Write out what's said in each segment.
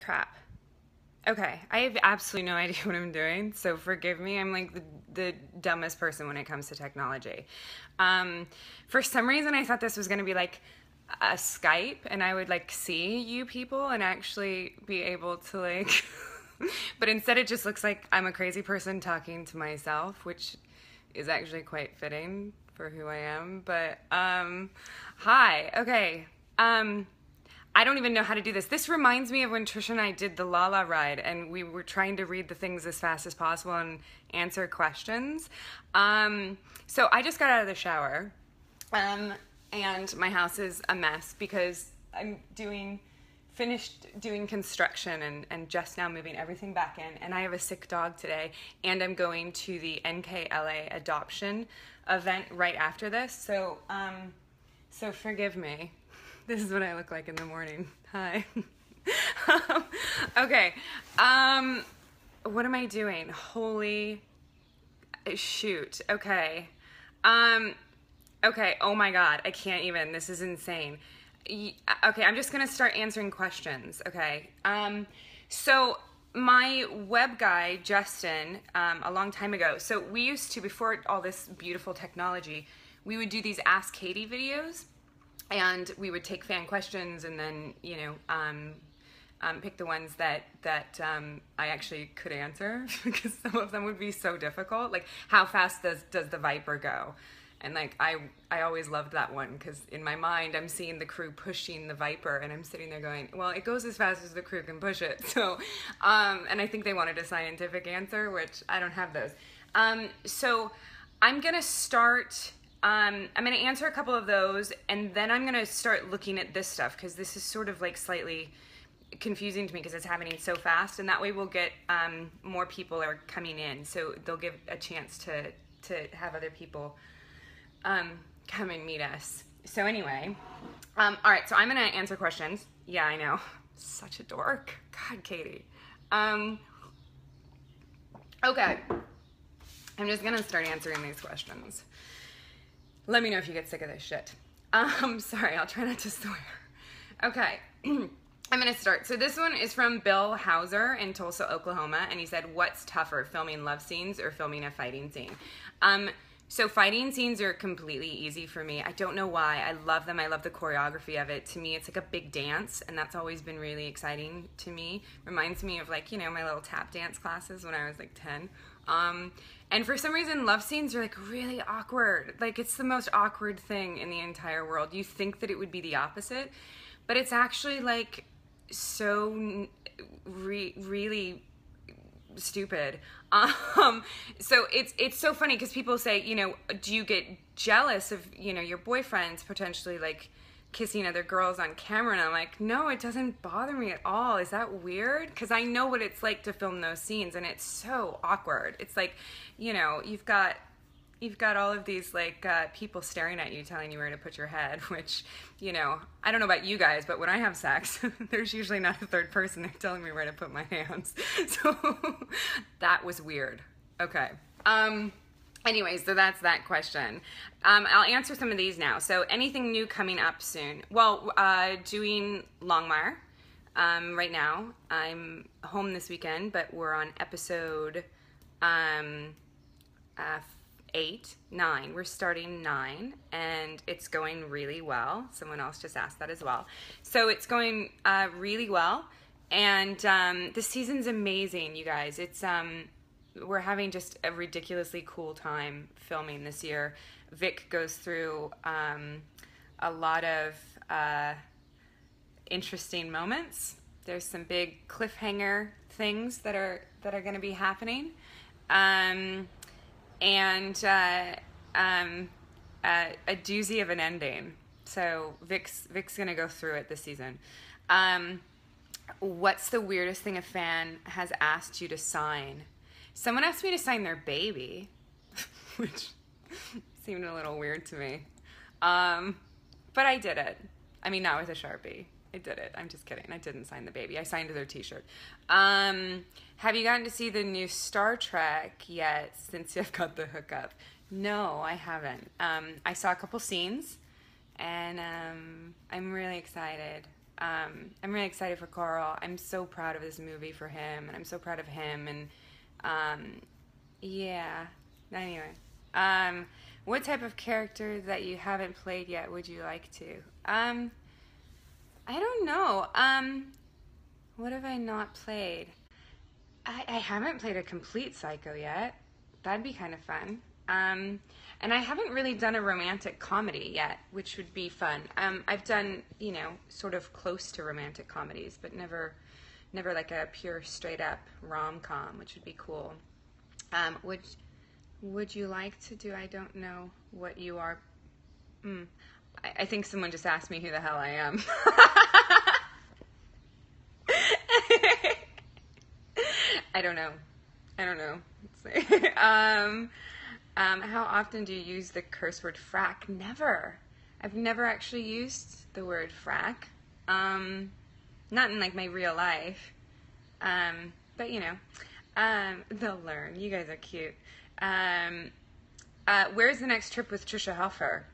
Prep. Okay, I have absolutely no idea what I'm doing, so forgive me. I'm like the dumbest person when it comes to technology. For some reason, I thought this was going to be like a Skype, and I would like see you people and actually be able to like, but instead it just looks like I'm a crazy person talking to myself, which is actually quite fitting for who I am. But hi, okay. I don't even know how to do this. This reminds me of when Trisha and I did the La La ride and we were trying to read the things as fast as possible and answer questions. So I just got out of the shower and my house is a mess because I'm finished doing construction and just now moving everything back in, and I have a sick dog today, and I'm going to the NKLA adoption event right after this. So forgive me. This is what I look like in the morning. Hi. Okay. What am I doing? Holy shoot. Okay. Okay. Oh my God. I can't even. This is insane. Okay. I'm just going to start answering questions. Okay. So my web guy, Justin, a long time ago. So we used to, before all this beautiful technology, we would do these Ask Katee videos. And we would take fan questions and then, you know, pick the ones that I actually could answer because some of them would be so difficult. Like, how fast does the Viper go? And like, I always loved that one because in my mind, I'm seeing the crew pushing the Viper and I'm sitting there going, well, it goes as fast as the crew can push it. So, and I think they wanted a scientific answer, which I don't have those. So I'm going to start... I'm going to answer a couple of those, and then I'm going to start looking at this stuff, because this is sort of like slightly confusing to me because it's happening so fast, and that way we'll get more people are coming in, so they'll give a chance to have other people come and meet us. So anyway, all right, so I'm going to answer questions. Yeah, I know. Such a dork. God, Katee. Okay. I'm just going to start answering these questions. Let me know if you get sick of this shit. Sorry, I'll try not to swear. Okay, I'm gonna start. So this one is from Bill Hauser in Tulsa, Oklahoma, and he said, what's tougher, filming love scenes or filming a fighting scene? So fighting scenes are completely easy for me. I don't know why. I love them. I love the choreography of it. To me, it's like a big dance, and that's always been really exciting to me. Reminds me of like, you know, my little tap dance classes when I was like 10. And for some reason, love scenes are like really awkward. Like, it's the most awkward thing in the entire world. You think that it would be the opposite, but it's actually like so really stupid. So it's so funny because people say, you know, do you get jealous of, you know, your boyfriends potentially like kissing other girls on camera? And I'm like, no, it doesn't bother me at all. Is that weird? Because I know what it's like to film those scenes, and it's so awkward. It's like, you know, you've got all of these like people staring at you, telling you where to put your head, which, you know, I don't know about you guys, but when I have sex, there's usually not a third person there telling me where to put my hands. So that was weird. Okay. Anyways, so that's that question. I'll answer some of these now. So anything new coming up soon? Well, doing Longmire right now. I'm home this weekend, but we're on episode 9. We're starting 9, and it's going really well. Someone else just asked that as well. So it's going really well, and this season's amazing, you guys. It's we're having just a ridiculously cool time filming this year. Vic goes through a lot of interesting moments. There's some big cliffhanger things that are going to be happening, and a doozy of an ending. So Vic's going to go through it this season. What's the weirdest thing a fan has asked you to sign? Someone asked me to sign their baby, which seemed a little weird to me. But I did it. I mean, not with a Sharpie. I did it. I'm just kidding. I didn't sign the baby. I signed their t-shirt. Have you gotten to see the new Star Trek yet, since you've got the hookup? No, I haven't. I saw a couple scenes, and I'm really excited. I'm really excited for Carl. I'm so proud of this movie for him, and I'm so proud of him. And yeah. Anyway, what type of character that you haven't played yet would you like to? I don't know. What have I not played? I haven't played a complete psycho yet. That'd be kind of fun. And I haven't really done a romantic comedy yet, which would be fun. I've done, sort of close to romantic comedies, but never like a pure straight up rom-com, which would be cool. Would you like to do? I don't know what you are. I think someone just asked me who the hell I am. I don't know. Let's see. How often do you use the curse word frack? Never. I've never actually used the word frack. Not in like my real life. But they'll learn. You guys are cute. Where's the next trip with Trisha Helfer?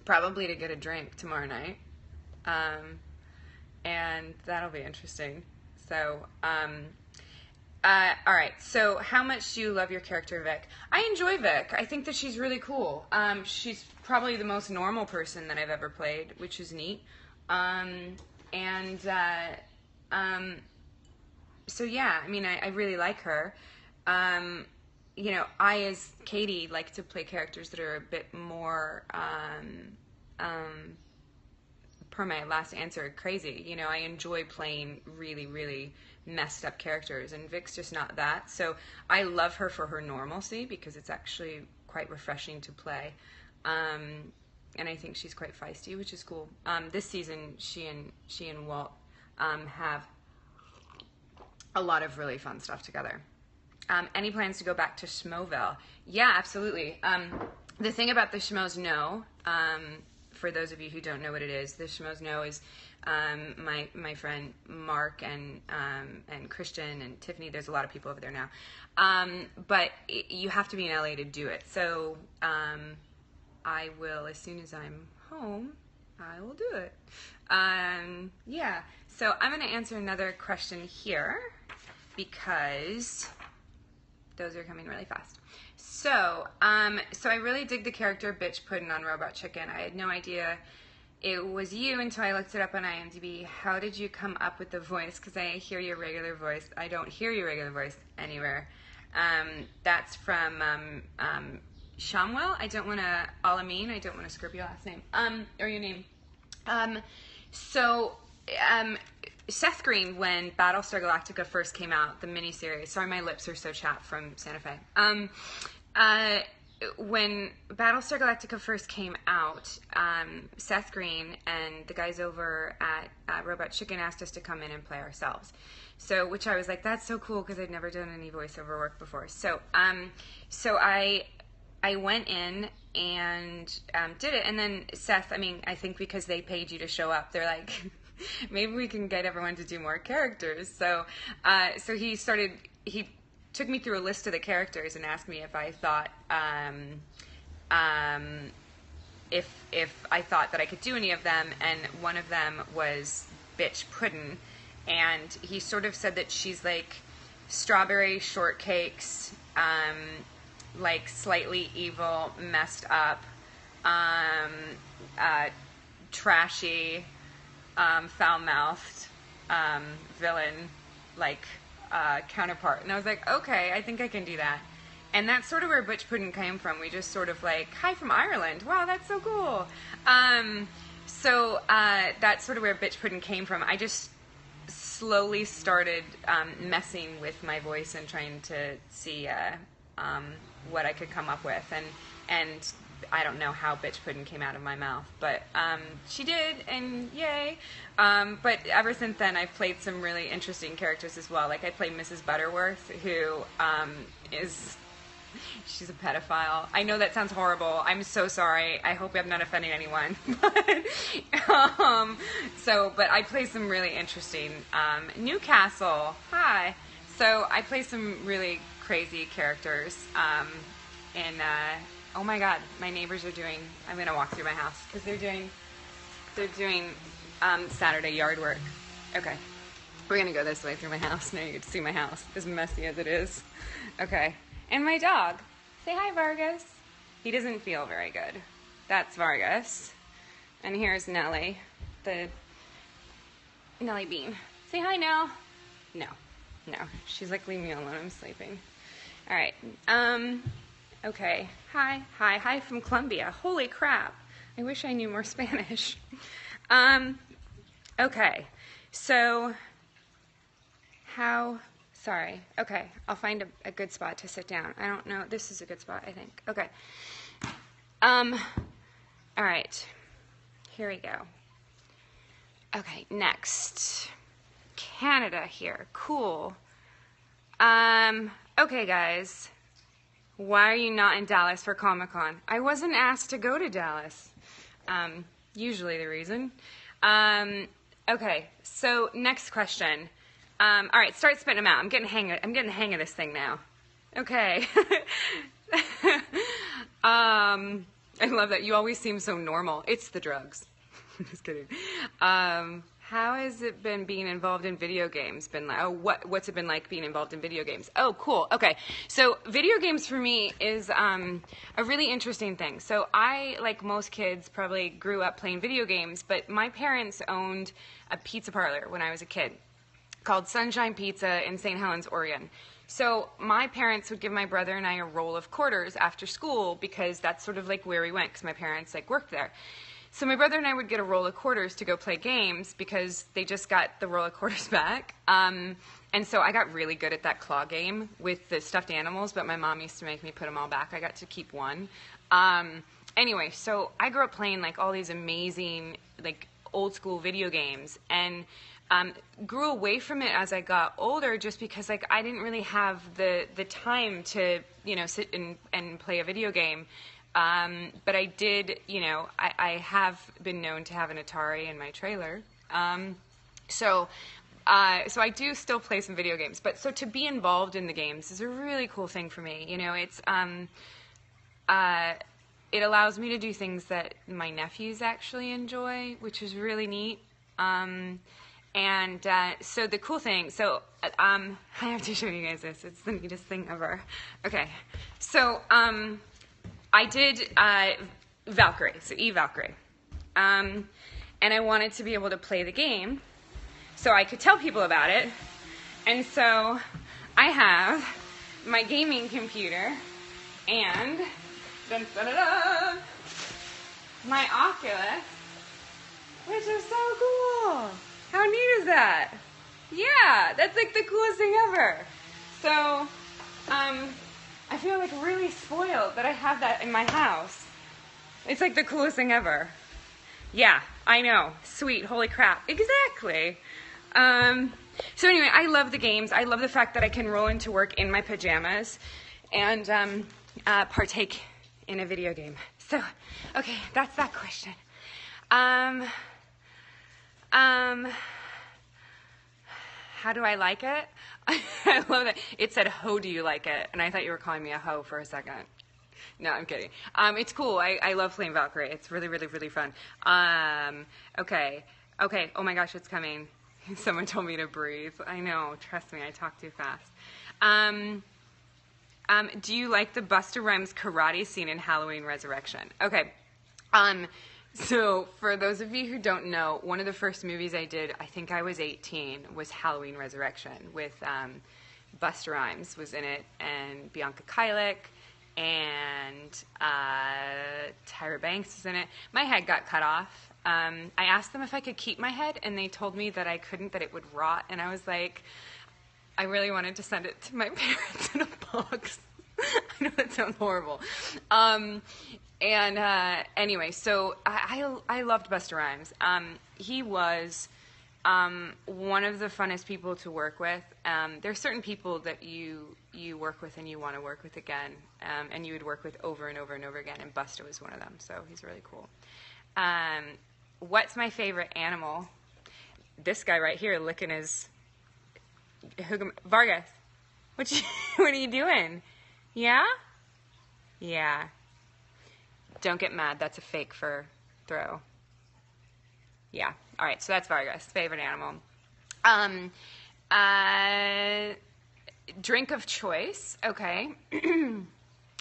Probably to get a drink tomorrow night. And that'll be interesting. So, all right. So, how much do you love your character, Vic? I enjoy Vic. I think that she's really cool. She's probably the most normal person that I've ever played, which is neat. So yeah, I mean, I really like her. I, as Katee, like to play characters that are a bit more, per my last answer, crazy. I enjoy playing really, really messed up characters, and Vic's just not that. So I love her for her normalcy because it's actually quite refreshing to play. And I think she's quite feisty, which is cool. This season, she and Walt have a lot of really fun stuff together. Any plans to go back to Schmoville? Yeah, absolutely. The thing about the Schmoes Know, for those of you who don't know what it is, the Schmoes Know is my friend Mark and Christian and Tiffany. There's a lot of people over there now. But you have to be in LA to do it. So I will, as soon as I'm home, I will do it. Yeah. So I'm going to answer another question here because those are coming really fast. So I really dig the character Bitch Puddin' on Robot Chicken. I had no idea it was you until I looked it up on IMDb. How did you come up with the voice? Because I hear your regular voice. I don't hear your regular voice anywhere. That's from Shamwell. I don't want to, Alameen, I don't want to screw up your last name. Or your name. Seth Green, when Battlestar Galactica first came out, the miniseries, sorry my lips are so chapped from Santa Fe. When Battlestar Galactica first came out, Seth Green and the guys over at Robot Chicken asked us to come in and play ourselves. So, which I was like, that's so cool because I'd never done any voiceover work before. So I went in and did it, and then Seth, I think because they paid you to show up, they're like, maybe we can get everyone to do more characters. So he took me through a list of the characters and asked me if I thought if I thought that I could do any of them, and one of them was Bitch Puddin', and he sort of said that she's like strawberry shortcakes, like slightly evil, messed up, trashy, foul-mouthed villain, like counterpart. And I was like, okay, I think I can do that. And that's sort of where Bitch Puddin' came from. We just sort of like, hi from Ireland. Wow, that's so cool. So that's sort of where Bitch Puddin' came from. I just slowly started messing with my voice and trying to see what I could come up with. And I don't know how Bitch Puddin' came out of my mouth, but she did, and yay. But ever since then, I've played some really interesting characters as well. Like I played Mrs. Butterworth, who she's a pedophile. I know that sounds horrible. I'm so sorry. I hope I'm not offending anyone. But I play some really interesting Newcastle. Hi. So I play some really crazy characters. Oh my God, my neighbors are doing. I'm gonna walk through my house because they're doing Saturday yard work. Okay. We're gonna go this way through my house. Now you get to see my house, as messy as it is. Okay. And my dog. Say hi, Vargas. He doesn't feel very good. That's Vargas. And here's Nellie, the Nellie Bean. Say hi, Nell. No. She's like, leave me alone, I'm sleeping. All right. Okay. Hi from Colombia. Holy crap. I wish I knew more Spanish. Okay. So, sorry. Okay. I'll find a good spot to sit down. I don't know. This is a good spot, I think. Okay. All right. Here we go. Okay, next. Canada here. Cool. Okay, guys. Why are you not in Dallas for Comic-Con? I wasn't asked to go to Dallas. Usually the reason. Okay, so next question. All right, start spitting them out. I'm getting the hang of this thing now. Okay. I love that. You always seem so normal. It's the drugs. Just kidding. How has it been being involved in video games? What's it been like being involved in video games? Oh, cool. Okay. So video games for me is a really interesting thing. So I, like most kids, probably grew up playing video games, but my parents owned a pizza parlor when I was a kid called Sunshine Pizza in St. Helens, Oregon. So my parents would give my brother and I a roll of quarters after school because that's sort of like where we went because my parents like worked there. So my brother and I would get a roll of quarters to go play games because they just got the roll of quarters back. And so I got really good at that claw game with the stuffed animals, but my mom used to make me put them all back. I got to keep one. Anyway, so I grew up playing like all these amazing like old school video games and grew away from it as I got older just because like I didn't really have the time to, sit and play a video game. But I did, I have been known to have an Atari in my trailer. So I do still play some video games. But so to be involved in the games is a really cool thing for me. It allows me to do things that my nephews actually enjoy, which is really neat. So the cool thing, I have to show you guys this. It's the neatest thing ever. Okay, so I did Valkyrie, so E-Valkyrie. And I wanted to be able to play the game so I could tell people about it. And so I have my gaming computer and dun, dun, dun, dun, my Oculus, which is so cool. How neat is that? Yeah, that's like the coolest thing ever. So, I feel like really spoiled that I have that in my house. It's like the coolest thing ever. Yeah, I know. Sweet, holy crap. Exactly. So anyway, I love the games. I love the fact that I can roll into work in my pajamas and partake in a video game. So, okay, that's that question. How do I like it? I love that. It said, "Ho, do you like it?" And I thought you were calling me a hoe for a second. No, I'm kidding. It's cool. I love playing Valkyrie. It's really, really, really fun. Okay. Oh my gosh, it's coming. Someone told me to breathe. I know. Trust me, I talk too fast. Do you like the Busta Rhymes karate scene in Halloween Resurrection? Okay. So for those of you who don't know, one of the first movies I did, I think I was 18, was Halloween Resurrection with Busta Rhymes was in it, and Bianca Kylick, and Tyra Banks was in it. My head got cut off. I asked them if I could keep my head, and they told me that I couldn't, that it would rot, and I was like, I really wanted to send it to my parents in a box. I know that sounds horrible. Anyway, so I loved Busta Rhymes. He was one of the funnest people to work with. There are certain people that you work with and you want to work with again, and you would work with over and over and over again, and Busta was one of them, so he's really cool. What's my favorite animal? This guy right here licking his... Vargas, what are you doing? Yeah? Yeah. Don't get mad. That's a fake fur throw. Yeah. All right. So that's Vargas. Favorite animal. Um, drink of choice. Okay.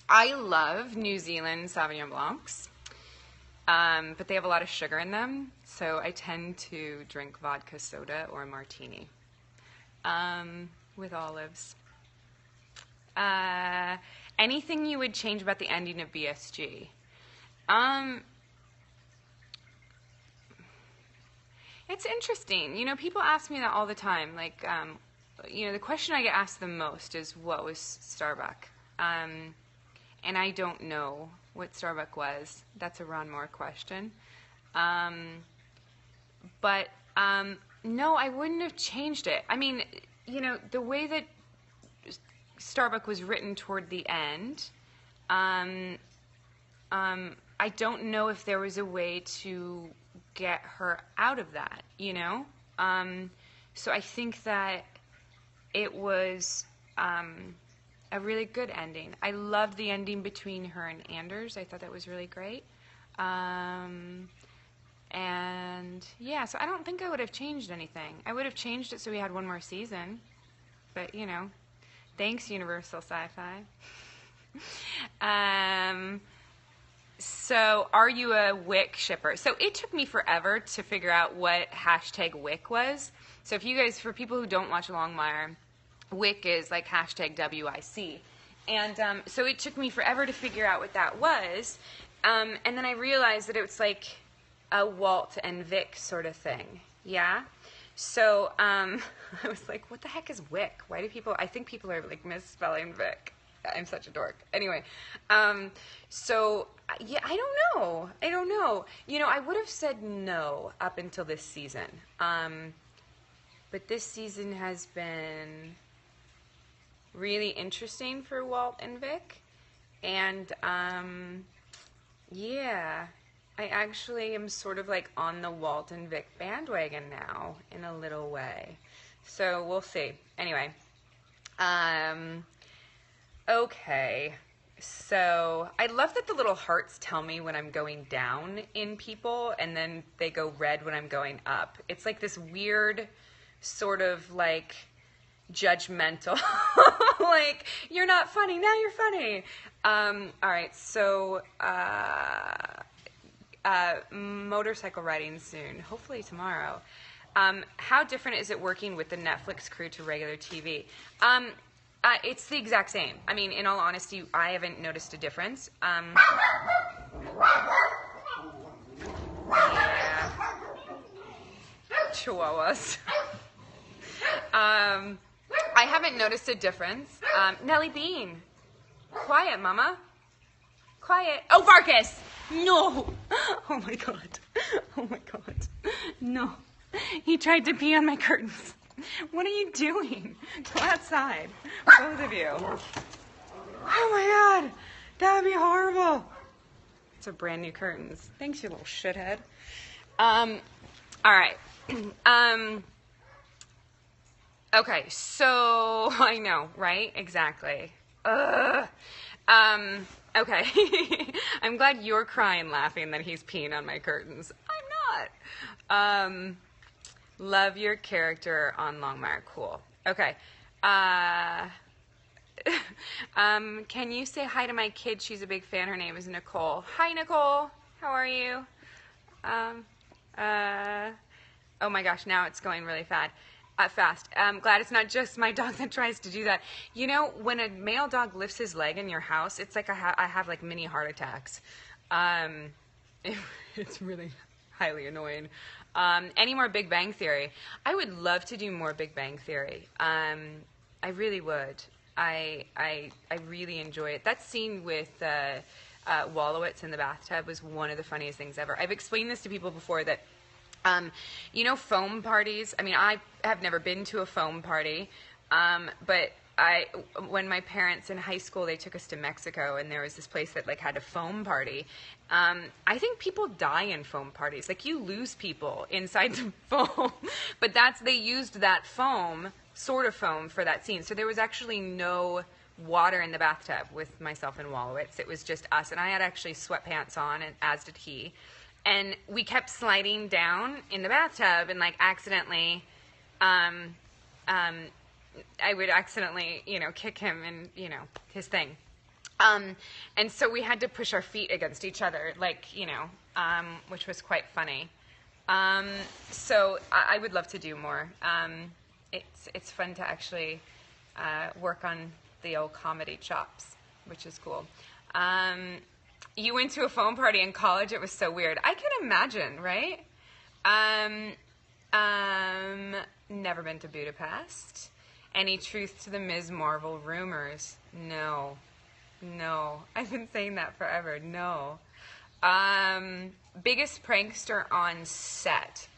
I love New Zealand Sauvignon Blancs. But they have a lot of sugar in them, so I tend to drink vodka soda or a martini with olives. Anything you would change about the ending of BSG? It's interesting. You know, people ask me that all the time. Like, you know, the question I get asked the most is, what was Starbuck? And I don't know what Starbuck was. That's a Ron Moore question. But no, I wouldn't have changed it. I mean, you know, the way that Starbuck was written toward the end, I don't know if there was a way to get her out of that, you know? So I think that it was a really good ending. I loved the ending between her and Anders. I thought that was really great. And yeah, so I don't think I would have changed anything. I would have changed it so we had one more season. But, you know, thanks, Universal Sci-Fi. So, are you a Wick shipper? So, it took me forever to figure out what hashtag Wick was. So, if you guys, for people who don't watch Longmire, Wick is like hashtag WIC. And so it took me forever to figure out what that was. And then I realized that it was like a Walt and Vic sort of thing. Yeah? So I was like, what the heck is Wick? Why do people, I think people are like misspelling Vic. I'm such a dork. Anyway, so yeah, I don't know. You know, I would have said no up until this season. But this season has been really interesting for Walt and Vic. And yeah, I actually am sort of like on the Walt and Vic bandwagon now in a little way. So we'll see. Anyway, okay. So I love that the little hearts tell me when I'm going down in people, and then they go red when I'm going up. It's like this weird sort of like judgmental, like, you're not funny, now you're funny. All right, so motorcycle riding soon, hopefully tomorrow. How different is it working with the Netflix crew to regular TV? It's the exact same. I mean, in all honesty, I haven't noticed a difference. Yeah. Chihuahuas. I haven't noticed a difference. Nellie Bean. Quiet, Mama. Quiet. Oh, Vargas! No! Oh my god. Oh my god. No. He tried to pee on my curtains. What are you doing? Go outside. Both of you. Oh my god. That would be horrible. It's a brand new curtains. Thanks, you little shithead. Alright. Okay, so I know, right? Exactly. Okay. I'm glad you're crying laughing that he's peeing on my curtains. I'm not. Love your character on Longmire. Cool. Okay. Can you say hi to my kid? She's a big fan. Her name is Nicole. Hi, Nicole. How are you? Oh my gosh, now it's going really fast. Glad it's not just my dog that tries to do that. You know, when a male dog lifts his leg in your house, it's like I have like mini heart attacks. It's really highly annoying. Any more Big Bang Theory? I would love to do more Big Bang Theory. I really would. I really enjoy it. That scene with Wolowitz in the bathtub was one of the funniest things ever. I've explained this to people before that, you know, foam parties. I mean, I have never been to a foam party, but when my parents in high school, they took us to Mexico, and there was this place that like had a foam party. I think people die in foam parties. Like, you lose people inside the foam, but they used that foam, sort of foam, for that scene. So there was actually no water in the bathtub with myself and Wolowitz. It was just us, and I had actually sweatpants on, and as did he. and we kept sliding down in the bathtub and like accidentally, I would accidentally, kick him and, his thing. And so we had to push our feet against each other, like, which was quite funny. So I would love to do more. It's fun to actually work on the old comedy chops, which is cool. You went to a foam party in college. It was so weird. I can imagine, right? Never been to Budapest. Any truth to the Ms. Marvel rumors? No. I've been saying that forever. No. Biggest prankster on set.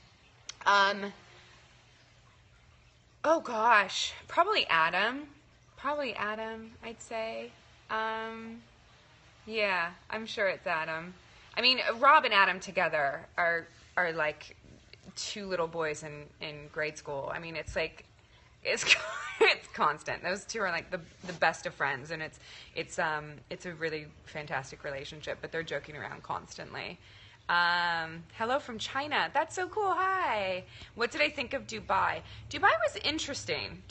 Oh gosh, probably Adam. I'd say. Yeah, I'm sure it's Adam. I mean, Rob and Adam together are like two little boys in grade school. I mean, it's like it's constant. Those two are like the best of friends, and it's a really fantastic relationship. But they're joking around constantly. Hello from China. That's so cool. Hi. What did I think of Dubai? Dubai was interesting.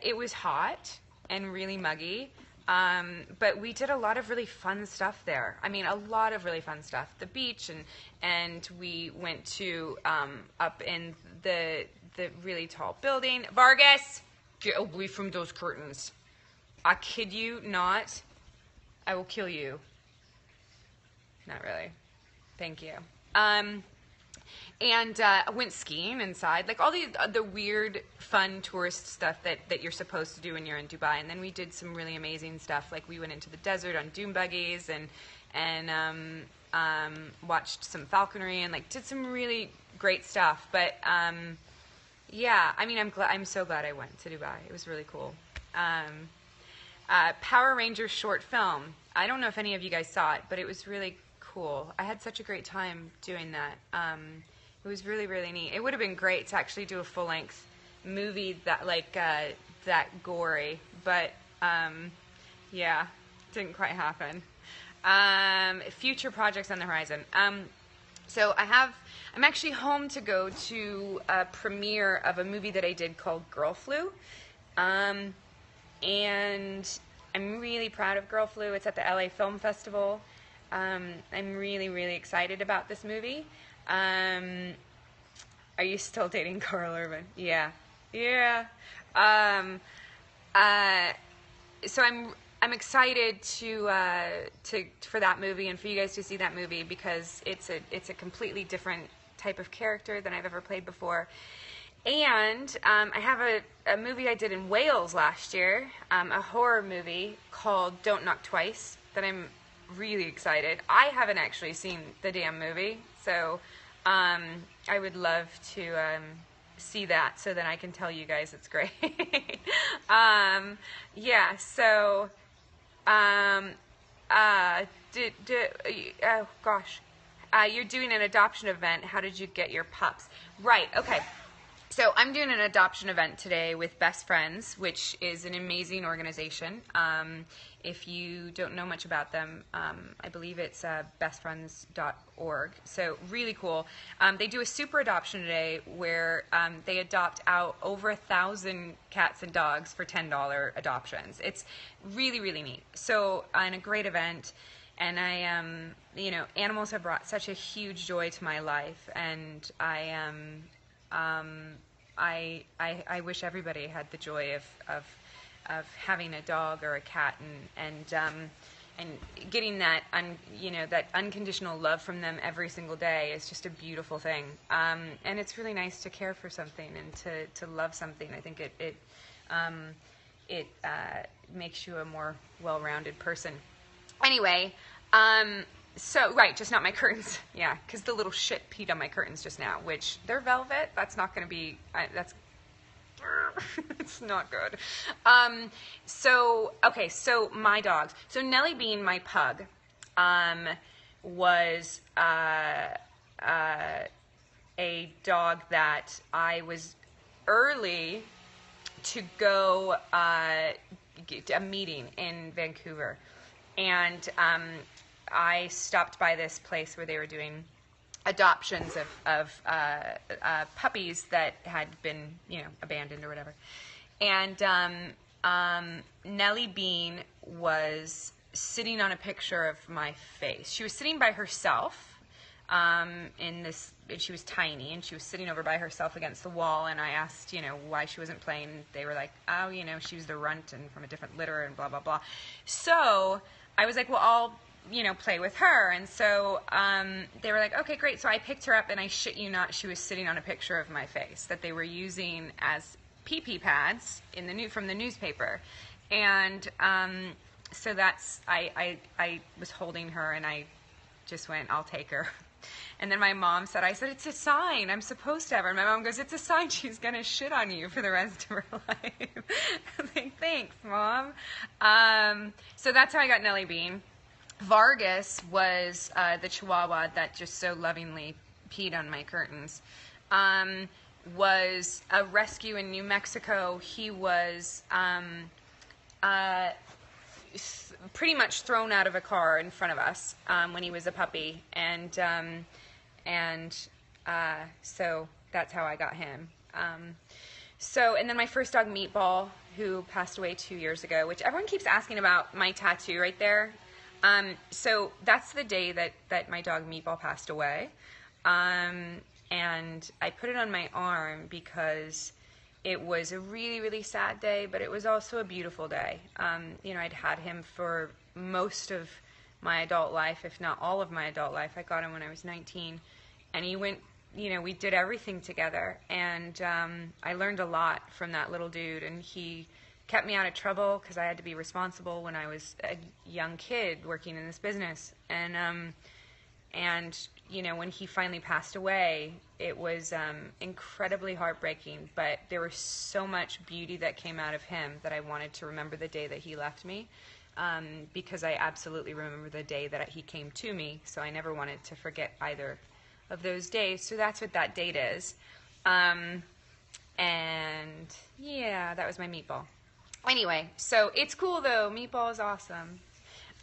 It was hot and really muggy. But we did a lot of really fun stuff there. I mean, a lot of really fun stuff. The beach, and we went to up in the really tall building. Vargas, get away from those curtains. I kid you not. I will kill you. Not really. Thank you. And I went skiing inside, like all the weird, fun tourist stuff that you're supposed to do when you're in Dubai. And then we did some really amazing stuff, like we went into the desert on dune buggies and watched some falconry and like did some really great stuff. But yeah, I mean, I'm so glad I went to Dubai. It was really cool. Power Rangers short film. I don't know if any of you guys saw it, but it was really cool. I had such a great time doing that. It was really, really neat. It would have been great to actually do a full-length movie that that gory, but yeah, didn't quite happen. Future projects on the horizon. So I'm actually home to go to a premiere of a movie that I did called Girl Flu, and I'm really proud of Girl Flu. It's at the LA Film Festival. I'm really, really excited about this movie. Are you still dating Carl Urban? Yeah. So I'm excited for that movie and for you guys to see that movie because it's a completely different type of character than I've ever played before. And I have a movie I did in Wales last year, a horror movie called Don't Knock Twice that I'm really excited. I haven't actually seen the damn movie, so I would love to see that so that I can tell you guys it's great. Yeah, so oh gosh, you're doing an adoption event. How did you get your pups? Right, okay. So I'm doing an adoption event today with Best Friends, which is an amazing organization. If you don't know much about them, I believe it's bestfriends.org. So really cool. They do a super adoption today where they adopt out over 1,000 cats and dogs for $10 adoptions. It's really, really neat. So, and a great event. And animals have brought such a huge joy to my life, and I wish everybody had the joy of having a dog or a cat and getting that that unconditional love from them every single day is just a beautiful thing. And it's really nice to care for something and to love something. I think it makes you a more well-rounded person. Anyway, so, right, just not my curtains. Yeah, because the little shit peed on my curtains just now, which they're velvet. That's not going to be, it's not good. So my dogs. So Nellie Bean, my pug, was a dog that I was early to go a meeting in Vancouver. And I stopped by this place where they were doing adoptions of puppies that had been, abandoned or whatever. And Nellie Bean was sitting on a picture of my face. She was sitting by herself she was tiny, and she was sitting over by herself against the wall, and I asked, why she wasn't playing. They were like, oh, she was the runt and from a different litter and blah, blah, blah. So I was like, well, I'll, play with her. And so they were like, okay, great. So I picked her up, and I shit you not, she was sitting on a picture of my face that they were using as pee-pee pads from the newspaper. And so I was holding her, and I just went, I'll take her. And then my mom said, it's a sign. I'm supposed to have her. And my mom goes, it's a sign she's going to shit on you for the rest of her life. I'm like, thanks, Mom. So that's how I got Nellie Bean. Vargas was the Chihuahua that just so lovingly peed on my curtains. Was a rescue in New Mexico. He was pretty much thrown out of a car in front of us when he was a puppy, and so that's how I got him. And then my first dog, Meatball, who passed away 2 years ago, which everyone keeps asking about my tattoo right there. So that's the day that my dog Meatball passed away, and I put it on my arm because it was a really, really sad day, but it was also a beautiful day. I'd had him for most of my adult life, if not all of my adult life. I got him when I was 19, and he went, we did everything together, and I learned a lot from that little dude, and he kept me out of trouble because I had to be responsible when I was a young kid working in this business. And when he finally passed away, it was incredibly heartbreaking, but there was so much beauty that came out of him that I wanted to remember the day that he left me, because I absolutely remember the day that he came to me, so I never wanted to forget either of those days. So that's what that date is. And yeah, that was my Meatball. Anyway, so it's cool though. Meatball is awesome.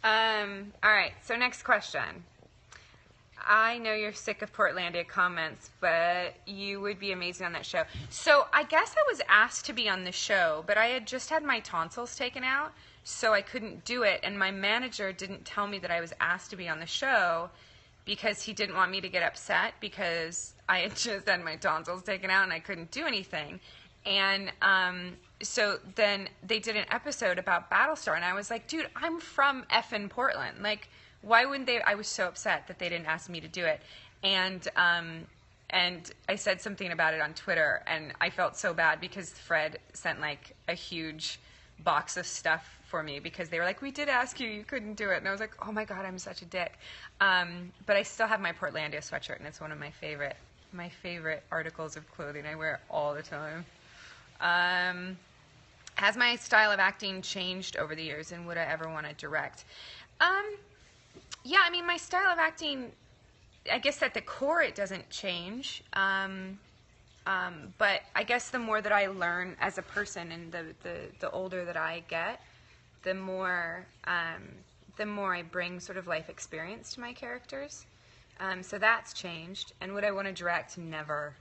All right, so next question. I know you're sick of Portlandia comments, but you would be amazing on that show. So I guess I was asked to be on the show, but I had just had my tonsils taken out, so I couldn't do it. And my manager didn't tell me that I was asked to be on the show because he didn't want me to get upset because I had just had my tonsils taken out and I couldn't do anything. And so then they did an episode about Battlestar, and I was like, dude, I'm from effing Portland. Like, why wouldn't they? I was so upset that they didn't ask me to do it. And I said something about it on Twitter, and I felt so bad because Fred sent like a huge box of stuff for me because they were like, we did ask you, you couldn't do it. And I was like, oh my God, I'm such a dick. But I still have my Portlandia sweatshirt, and it's one of my favorite articles of clothing. I wear it all the time. Has my style of acting changed over the years, and would I ever want to direct? Yeah, I mean, my style of acting, I guess at the core it doesn't change. But I guess the more that I learn as a person and the older that I get, the more I bring sort of life experience to my characters. So that's changed. And would I want to direct? Never.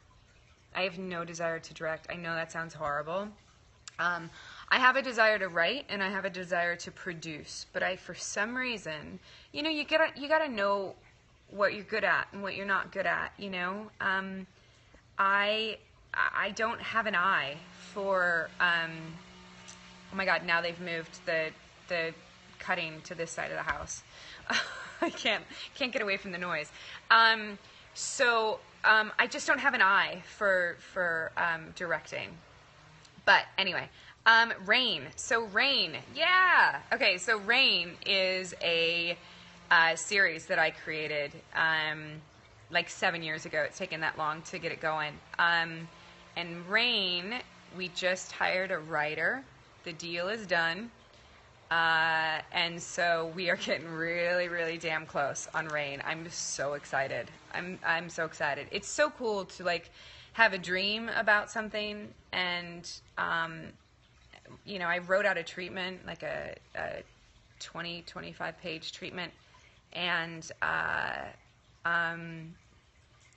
I have no desire to direct. I know that sounds horrible. I have a desire to write, and I have a desire to produce, but for some reason, you gotta know what you're good at and what you're not good at. I don't have an eye for. Oh my God! Now they've moved the cutting to this side of the house. I can't get away from the noise. So I just don't have an eye for directing. But anyway, Rain. So Rain, yeah. Okay, so Rain is a series that I created like 7 years ago. It's taken that long to get it going. And Rain, we just hired a writer. The deal is done. And so we are getting really, really damn close on Rain. I'm so excited. I'm so excited. It's so cool to like have a dream about something, and I wrote out a treatment, like a 25 page treatment, And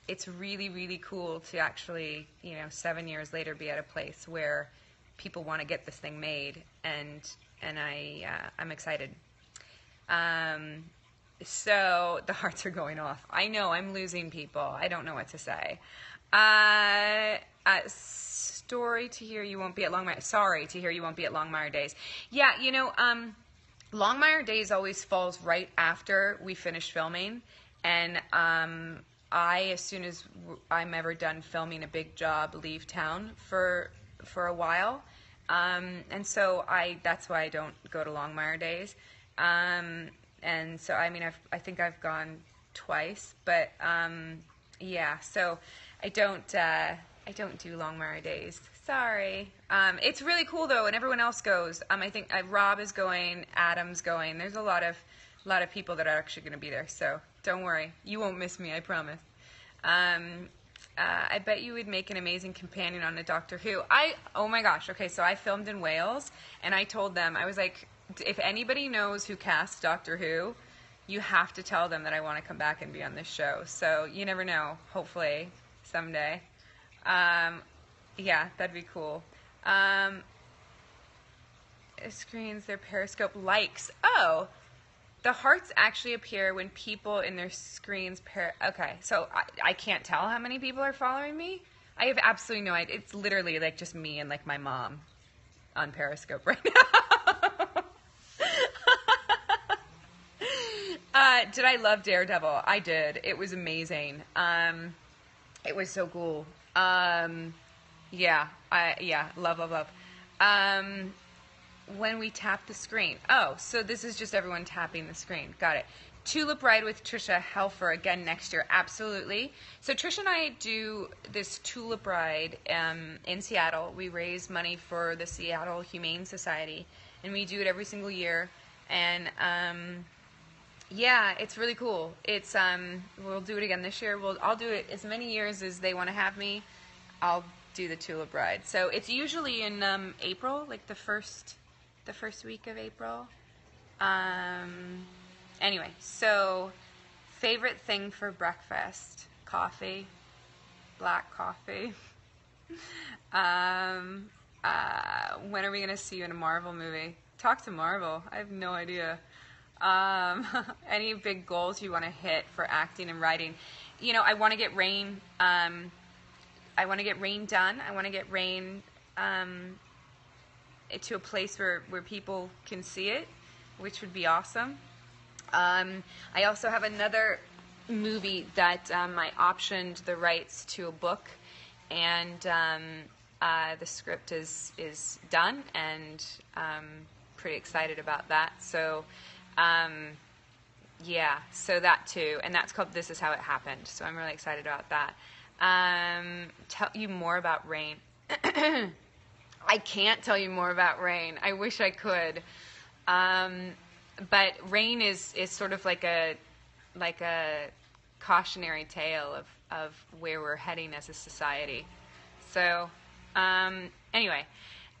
it's really, really cool to actually, 7 years later be at a place where people want to get this thing made, and I'm excited. So the hearts are going off. I know I'm losing people. I don't know what to say. Sorry to hear you won't be at Longmire Days. Yeah, Longmire Days always falls right after we finish filming, and as soon as I'm ever done filming a big job, leave town for a while, and so that's why I don't go to Longmire Days, and so I think I've gone twice, but yeah, so I don't do Longmire Days. Sorry. It's really cool though, and everyone else goes. I think Rob is going, Adam's going. There's a lot of people that are actually going to be there. So don't worry, you won't miss me. I promise. I bet you would make an amazing companion on a Doctor Who. Oh my gosh. Okay, so I filmed in Wales, and I told them, I was like, if anybody knows who cast Doctor Who, you have to tell them that I want to come back and be on this show. So you never know. Hopefully someday. Yeah, that'd be cool. Screens, their Periscope likes. Oh, the hearts actually appear when people in their screens okay, so I can't tell how many people are following me. I have absolutely no idea. It's literally like just me and like my mom on Periscope right now. Did I love Daredevil? I did. It was amazing. It was so cool. Yeah, love. When we tap the screen. Oh, so this is just everyone tapping the screen. Got it. Tulip Ride with Trisha Helfer again next year. Absolutely. So Trisha and I do this Tulip Ride in Seattle. We raise money for the Seattle Humane Society, and we do it every single year. And yeah, it's really cool. It's we'll do it again this year. I'll do it as many years as they want to have me. I'll do the Tulip Ride. So it's usually in April, like the first week of April. Anyway, so favorite thing for breakfast: coffee, black coffee. When are we gonna see you in a Marvel movie? Talk to Marvel. I have no idea. Any big goals you want to hit for acting and writing? I want to get Rain. I want to get Rain done. I want to get Rain to a place where people can see it, which would be awesome. I also have another movie that I optioned the rights to a book, and the script is done, and I'm pretty excited about that. So yeah, so that too, and that's called This Is How It Happened. So I'm really excited about that. Tell you more about Rain. I can't tell you more about Rain. I wish I could. But Rain is sort of like a cautionary tale of where we're heading as a society. So anyway,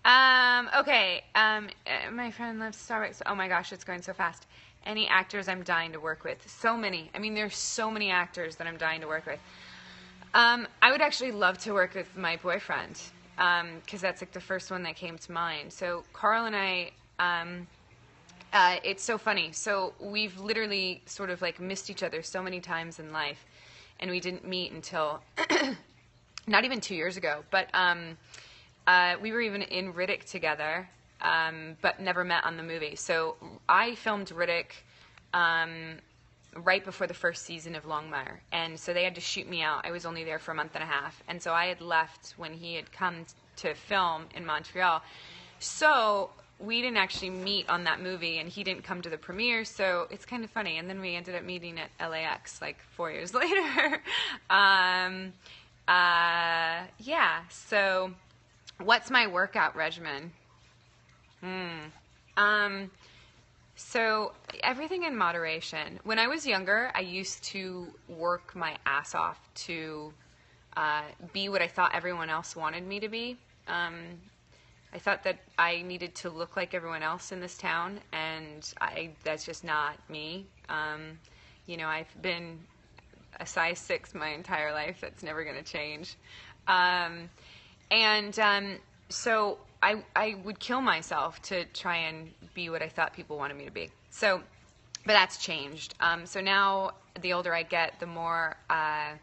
okay. My friend loves Starbucks. Oh my gosh, it's going so fast. Any actors I'm dying to work with? So many. I mean, there's so many actors that I'm dying to work with. I would actually love to work with my boyfriend, because that's like the first one that came to mind. So Carl and I, it's so funny. So we've literally sort of like missed each other so many times in life, and we didn't meet until not even 2 years ago. But we were even in Riddick together, but never met on the movie. So I filmed Riddick right before the first season of Longmire, and so they had to shoot me out. I was only there for a month and a half, and so I had left when he had come to film in Montreal. So we didn't actually meet on that movie, and he didn't come to the premiere, so it's kind of funny. And then we ended up meeting at LAX like 4 years later. Yeah, so what's my workout regimen? So everything in moderation. When I was younger, I used to work my ass off to be what I thought everyone else wanted me to be. I thought that I needed to look like everyone else in this town, and that's just not me. You know, I've been a size 6 my entire life. That's never going to change. So I would kill myself to try and be what I thought people wanted me to be. So, but that's changed. So now the older I get, the more I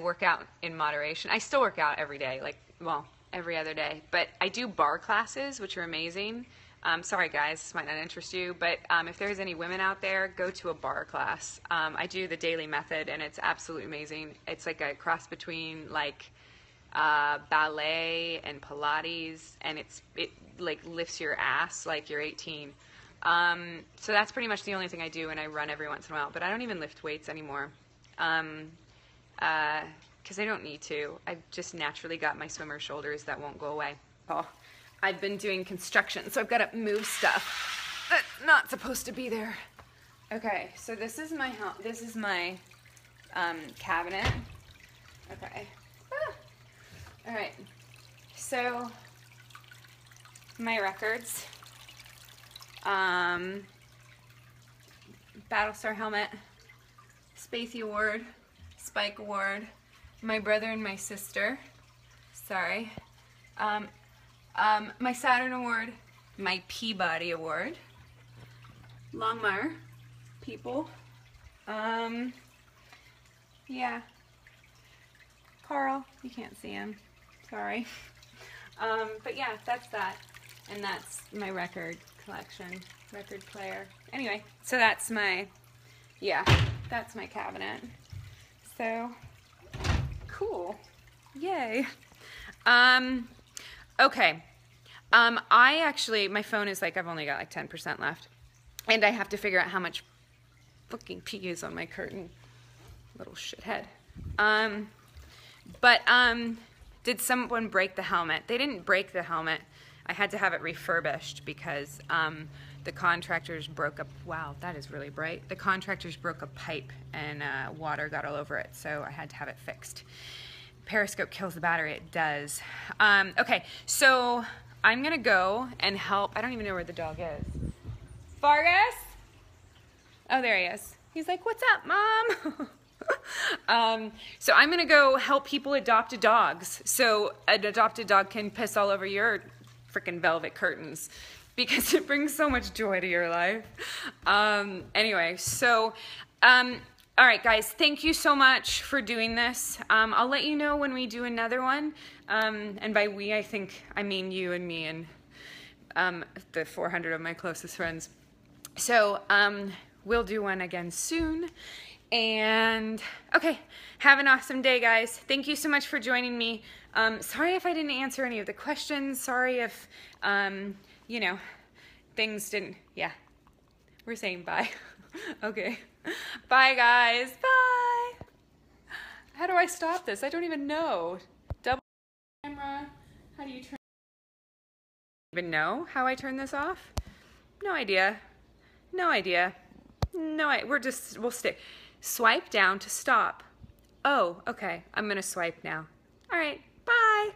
work out in moderation. I still work out every day, like, well, every other day. But I do bar classes, which are amazing. Sorry, guys, this might not interest you, but if there's any women out there, go to a bar class. I do the daily method, and it's absolutely amazing. It's like a cross between, like, ballet and Pilates, and it like lifts your ass like you're 18. So that's pretty much the only thing I do, and I run every once in a while. But I don't even lift weights anymore, because I don't need to. I've just naturally got my swimmer shoulders that won't go away. Oh, I've been doing construction, so I've got to move stuff that's not supposed to be there. Okay, so this is my cabinet. Okay. All right. So my records. Battlestar helmet, Spacey Award, Spike Award, my brother and my sister. Sorry. My Saturn Award, my Peabody Award, Longmire people. Yeah. Carl, you can't see him. Sorry. But yeah, that's that. And that's my record collection, record player. Anyway, so that's my, yeah, that's my cabinet. So, cool. Yay. Okay. I actually, my phone is like, I've only got like 10% left. And I have to figure out how much fucking pee is on my curtain. Little shithead. Did someone break the helmet? They didn't break the helmet. I had to have it refurbished because the contractors broke up. Wow, that is really bright. The contractors broke a pipe and water got all over it, so I had to have it fixed. Periscope kills the battery. It does. Okay, so I'm gonna go and help. I don't even know where the dog is. Vargas? Oh, there he is. He's like, "What's up, Mom?" So I'm gonna go help people adopt dogs. So an adopted dog can piss all over your freaking velvet curtains because it brings so much joy to your life. Anyway, so all right, guys, thank you so much for doing this. I'll let you know when we do another one. And by we, I mean you and me and the 400 of my closest friends. So we'll do one again soon. And okay, have an awesome day, guys. Thank you so much for joining me. Sorry if I didn't answer any of the questions. Sorry if, you know, things didn't, yeah. We're saying bye. Okay. Bye, guys. Bye. How do I stop this? I don't even know. Double camera. How do you turn? Even know how I turn this off? No idea. No idea. No, we'll stick. Swipe down to stop. Oh, okay. I'm gonna swipe now. All right. Bye.